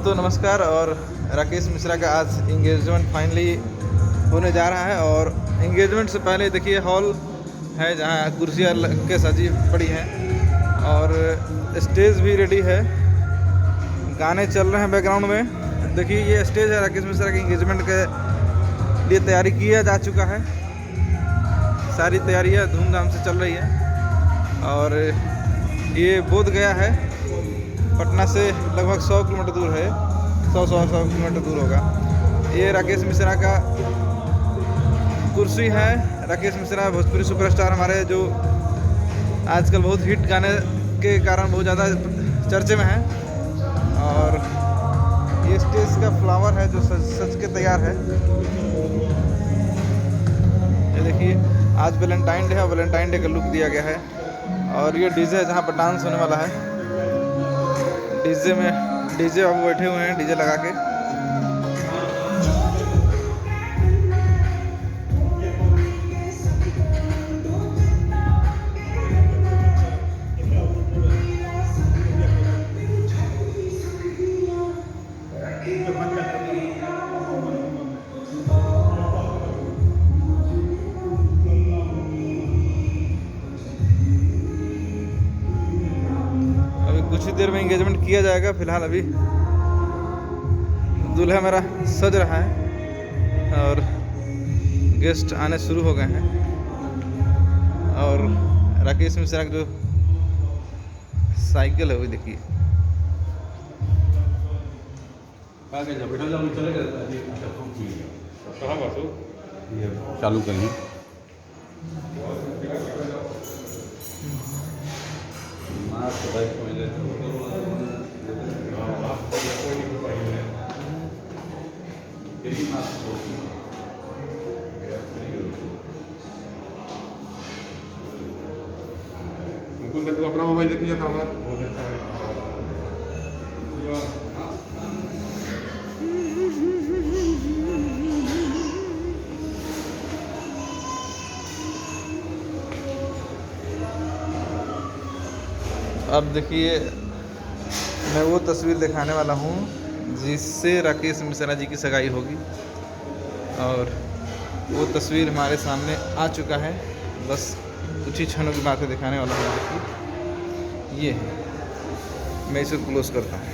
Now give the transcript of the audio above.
दोस्तों नमस्कार। और राकेश मिश्रा का आज इंगेजमेंट फाइनली होने जा रहा है। और इंगेजमेंट से पहले देखिए हॉल है जहां कुर्सियां के सजी पड़ी हैं और स्टेज भी रेडी है। गाने चल रहे हैं बैकग्राउंड में। देखिए ये स्टेज है राकेश मिश्रा के इंगेजमेंट के लिए तैयारी किया जा चुका है। सारी तैयारियां धूमधाम से चल रही है। और ये बोध गया है, पटना से लगभग 100 किलोमीटर दूर है। 100 किलोमीटर दूर होगा। ये राकेश मिश्रा का कुर्सी है। राकेश मिश्रा भोजपुरी सुपरस्टार हमारे, जो आजकल बहुत हिट गाने के कारण बहुत ज़्यादा चर्चे में है। और ये स्टेज का फ्लावर है जो सज के तैयार है। ये देखिए आज वैलेंटाइन डे है, वैलेंटाइन डे का लुक दिया गया है। और ये डीजे है जहाँ पर डांस होने वाला है। डीजे बाबू बैठे हुए हैं डीजे लगा के। कुछ ही देर में एंगेजमेंट किया जाएगा। फिलहाल अभी दूल्हा मेरा सज रहा है और गेस्ट आने शुरू हो गए हैं। और राकेश मिश्रा की जो साइकिल है वो देखिए। चालू करिए। मुकुंद तो अपना मोबाइल देख लिया था हमारा। अब देखिए मैं वो तस्वीर दिखाने वाला हूँ जिससे राकेश मिश्रा जी की सगाई होगी। और वो तस्वीर हमारे सामने आ चुका है। बस कुछ ही क्षणों की बातें दिखाने वाला हूँ। देखिए ये है, मैं इसे क्लोज करता हूँ।